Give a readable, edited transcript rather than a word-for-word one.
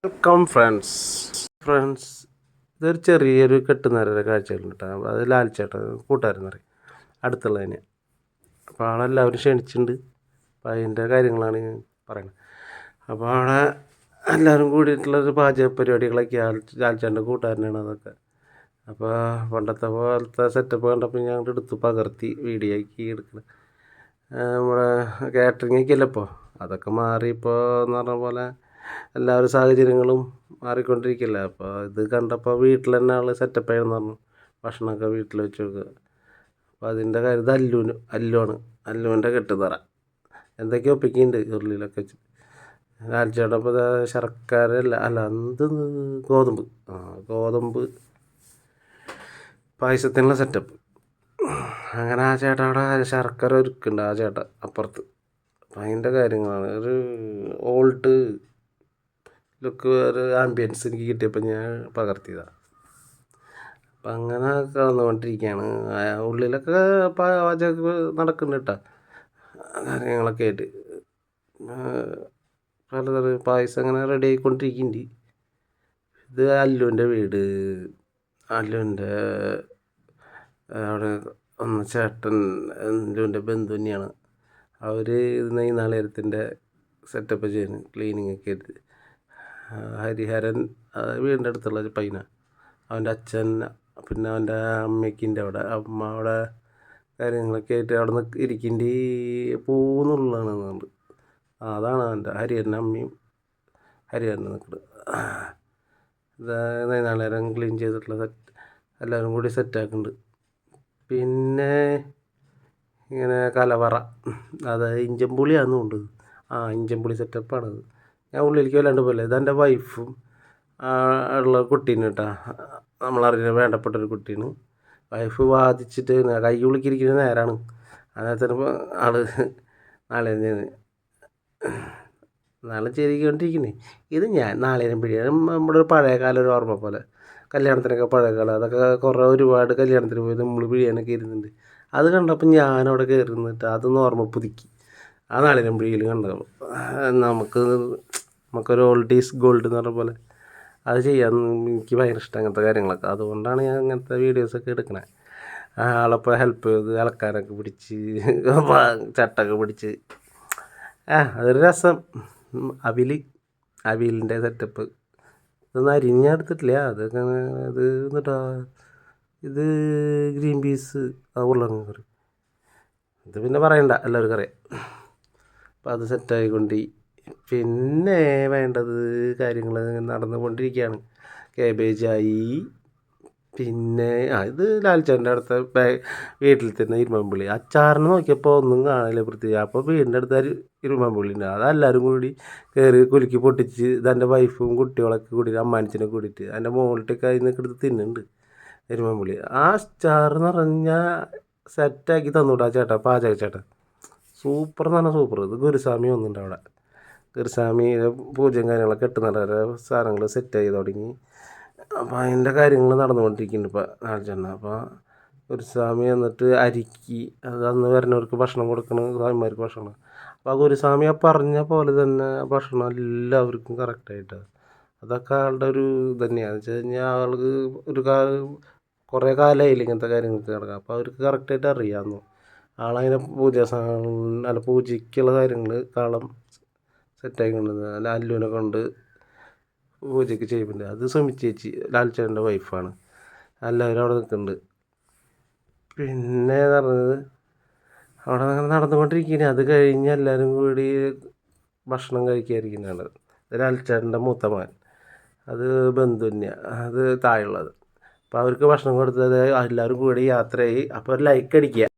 Welcome friends ഇതൊരു ചെറിയൊരു കെട്ടുന്നേരയുടെ കാഴ്ചകളുണ്ട് കേട്ടോ. അത് ലാൽച്ചേട്ടൻ കൂട്ടുകാരെന്ന് പറയും, അടുത്തുള്ളതിനെ. അപ്പോൾ ആളെല്ലാവരും ക്ഷണിച്ചിട്ടുണ്ട്. അപ്പോൾ അതിൻ്റെ കാര്യങ്ങളാണ് ഞാൻ പറയുന്നത്. അപ്പോൾ അവിടെ എല്ലാവരും കൂടിയിട്ടുള്ളൊരു പാചക പരിപാടികളൊക്കെയാണ്. ലാൽച്ചേട്ടൻ്റെ കൂട്ടുകാരനാണ് അതൊക്കെ. അപ്പോൾ പണ്ടത്തെ പോലത്തെ സെറ്റപ്പ് കണ്ടപ്പോൾ ഞാൻ എടുത്ത് പകർത്തി വീഡിയോ ആക്കി എടുക്കണം. നമ്മുടെ കാറ്ററിംഗ് ഒക്കെ അല്ലേ ഇപ്പോൾ, അതൊക്കെ മാറി. ഇപ്പോൾ എന്ന് പറഞ്ഞ പോലെ എല്ലാവരും സാഹചര്യങ്ങളും മാറിക്കൊണ്ടിരിക്കില്ല. അപ്പോൾ ഇത് കണ്ടപ്പോൾ വീട്ടിൽ തന്നെ ആൾ സെറ്റപ്പ് ആയെന്ന് പറഞ്ഞു, ഭക്ഷണമൊക്കെ വീട്ടിൽ വെച്ച് കൊടുക്കുക. അപ്പോൾ അതിൻ്റെ കാര്യം ഇത് അല്ലുവാണ്, അല്ലുവിൻ്റെ കെട്ടുതറ എന്തൊക്കെയോ ഒപ്പിക്കുന്നുണ്ട് ഉരുളിയിലൊക്കെ വെച്ച്. ലാൽച്ചേട്ടൻ അപ്പോൾ ശർക്കര എന്ത് ഗോതമ്പ് പായസത്തിനുള്ള സെറ്റപ്പ്. അങ്ങനെ ആ ചേട്ടൻ അവിടെ ശർക്കര ഒരുക്കുന്നുണ്ട്, ആ ചേട്ടൻ അപ്പുറത്ത്. അപ്പം അതിൻ്റെ കാര്യങ്ങളാണ് ഒരു ഓൾഡ് ലുക്ക്, ഒരു ആംബിയൻസ് എനിക്ക് കിട്ടിയപ്പോൾ ഞാൻ പകർത്തിയതാണ്. അപ്പം അങ്ങനെ കടന്നുകൊണ്ടിരിക്കുകയാണ്. ഉള്ളിലൊക്കെ പാചകം നടക്കുന്നുണ്ട് കേട്ടോ, കാര്യങ്ങളൊക്കെ ആയിട്ട്. പലതരം പായസം അങ്ങനെ റെഡി ആയിക്കൊണ്ടിരിക്കുന്നുണ്ട്. ഇത് അല്ലുവിൻ്റെ വീട്. അല്ലുവിൻ്റെ അവിടെ ഒന്ന് ചേട്ടൻ അല്ലുവിൻ്റെ ബന്ധു തന്നെയാണ്. അവർ ഈ നാളികേരത്തിൻ്റെ സെറ്റപ്പ് ചെയ്യുന്നു, ക്ലീനിങ് ഒക്കെ ആയിട്ട്. ഹരിഹരൻ വീടിൻ്റെ അടുത്തുള്ള പയ്യന, അവൻ്റെ അച്ഛൻ, പിന്നെ അവൻ്റെ അമ്മയ്ക്കിൻ്റെ അമ്മ അവിടെ കാര്യങ്ങളൊക്കെ ആയിട്ട് അവിടെ നിന്ന് ഇരിക്കേണ്ടി പൂന്നുള്ളതാണ്. അതാണ് അവൻ്റെ ഹരിഹരൻ്റെ അമ്മയും ഹരിഹരൻ്റെ നിൽക്കുന്നത്. നാളേരം ക്ലീൻ ചെയ്തിട്ടുള്ള എല്ലാവരും കൂടി സെറ്റാക്കുന്നുണ്ട്. പിന്നെ ഇങ്ങനെ കലവറ, അതായത് ഇഞ്ചമ്പുളിയാണെന്ന് കൊണ്ടത്. ഇഞ്ചമ്പുളി സെറ്റപ്പാണത്. ഞാൻ ഉള്ളിലേക്ക് വല്ലാണ്ട് പോലെ. ഇതെൻ്റെ വൈഫും ഉള്ള കുട്ടീന് കേട്ടോ, നമ്മളറിയുന്ന വേണ്ടപ്പെട്ടൊരു കുട്ടീന്. വൈഫ് വാദിച്ചിട്ട് കൈ വിളിക്കിരിക്കുന്ന നേരമാണ്. അതിനകത്ത് നാളെ ചെരിക്കൊണ്ടിരിക്കുന്നേ. ഇത് ഞാൻ നാളേരം പിടിയാണ് നമ്മുടെ ഒരു പഴയകാല ഒരു ഓർമ്മ പോലെ. കല്യാണത്തിനൊക്കെ പഴയകാലം അതൊക്കെ ഒരുപാട് കല്യാണത്തിന് പോയി നമ്മൾ പിഴിയാനൊക്കെ ഇരുന്നുണ്ട്. അത് കണ്ടപ്പോൾ ഞാനവിടെ കയറി നിന്നിട്ട് അതൊന്ന് ഓർമ്മ പുതുക്കി. ആ നാളേരം പിഴിയിൽ കണ്ടപ്പോൾ നമുക്കൊരു ഓൾഡ് ഈസ് ഗോൾഡ് എന്ന് പറഞ്ഞ പോലെ അത് ചെയ്യാൻ എനിക്ക് ഭയങ്കര ഇഷ്ടം, അങ്ങനത്തെ കാര്യങ്ങളൊക്കെ. അതുകൊണ്ടാണ് ഞാൻ അങ്ങനത്തെ വീഡിയോസൊക്കെ എടുക്കണേ. ആളപ്പോൾ ഹെൽപ്പ് ചെയ്ത് അലക്കാനൊക്കെ പിടിച്ച് ചട്ടൊക്കെ പിടിച്ച് അതൊരു രസം. അവിലിൻ്റെ സെറ്റപ്പ് ഇതൊന്നും അരിഞ്ഞെടുത്തിട്ടില്ല. അതൊക്കെ ഇത് എന്നിട്ടാ ഇത് ഗ്രീൻ പീസ് ഉരുളക്കിഴങ്ങ് കറി. ഇത് പിന്നെ പറയണ്ട, എല്ലാവർക്കും അറിയാം. അപ്പോൾ അത് സെറ്റായിക്കൊണ്ട് പിന്നെ വേണ്ടത് കാര്യങ്ങൾ നടന്നുകൊണ്ടിരിക്കുകയാണ്. കേബേജായി. പിന്നെ ഇത് ലാൽച്ചേട്ടൻ്റെ അടുത്ത വീട്ടിൽ തന്നെ ഇരുമ്പുള്ളി. അച്ചാറിന് നോക്കിയപ്പോൾ ഒന്നും കാണില്ല പ്രത്യേകിച്ച്. അപ്പോൾ വീടിൻ്റെ അടുത്ത് ഇരുമ്പുള്ളി ഉണ്ട്. അതെല്ലാവരും കൂടി കയറി കുലുക്കി പൊട്ടിച്ച് ഇതെൻ്റെ വൈഫും കുട്ടികളൊക്കെ കൂടി അമ്മാനിച്ചനെ കൂടിയിട്ട് അതിൻ്റെ മുകളിലേക്ക് അതിൽ എടുത്ത് തിന്നുന്നുണ്ട് ഇരുമ്പുള്ളി. ആ അച്ചാറെന്ന് പറഞ്ഞാൽ സെറ്റാക്കി തന്നൂട്ടാ ചേട്ടാ, പാചക ചേട്ടൻ. സൂപ്പർ എന്ന് പറഞ്ഞാൽ സൂപ്പർ. ഇത് ഗുരുസ്വാമി ഒന്നുണ്ട് അവിടെ. ഗുരുസ്വാമി പൂജയും കാര്യങ്ങളൊക്കെ കെട്ടുന്നവരെ സാധനങ്ങൾ സെറ്റ് ചെയ്ത് തുടങ്ങി. അപ്പോൾ അതിൻ്റെ കാര്യങ്ങൾ നടന്നുകൊണ്ടിരിക്കുന്നുണ്ട് ഇപ്പോൾ നാളെ. അപ്പോൾ ഗുരുസ്വാമി എന്നിട്ട് അരിക്കി അത് അന്ന് വരുന്നവർക്ക് ഭക്ഷണം കൊടുക്കണം, സ്വാമിമാർക്ക് ഭക്ഷണം. അപ്പോൾ ആ ഗുരുസ്വാമി പറഞ്ഞ പോലെ തന്നെ ഭക്ഷണം എല്ലാവർക്കും കറക്റ്റായിട്ട്. അതൊക്കെ ആളുടെ ഒരു ഇത് തന്നെയാണ്. വെച്ച് കഴിഞ്ഞാൽ ആൾക്ക് കുറേ കാലമായില്ല ഇങ്ങനത്തെ കാര്യങ്ങൾക്ക് കിടക്കുക. അപ്പോൾ അവർക്ക് കറക്റ്റായിട്ട് അറിയാമെന്നു. ആളതിനെ പൂജയ്ക്കുള്ള കാര്യങ്ങൾ കളം സെറ്റാക്കി കൊണ്ടുവന്നത് അല്ല അല്ലുവിനെ കൊണ്ട് പൂജയ്ക്ക് ചെയ്യുന്നുണ്ട്. അത് സുമി ചേച്ചി ലാൽച്ചേട്ടൻ്റെ വൈഫാണ്. എല്ലാവരും അവിടെ നിൽക്കുന്നുണ്ട്. പിന്നെ പറഞ്ഞത് അവിടെ നടന്നുകൊണ്ടിരിക്കുന്നത്. അത് കഴിഞ്ഞ് എല്ലാവരും കൂടി ഭക്ഷണം കഴിക്കാതിരിക്കുന്നതാണ്. ലാൽച്ചേട്ടൻ്റെ മൂത്ത മകൻ, അത് ബന്ധു തന്നെയാണ്, അത് താഴെയുള്ളത്. അപ്പോൾ അവർക്ക് ഭക്ഷണം കൊടുത്തത് എല്ലാവരും കൂടി യാത്രയായി. അപ്പോൾ ഒരു ലൈക്ക് അടിക്കുക.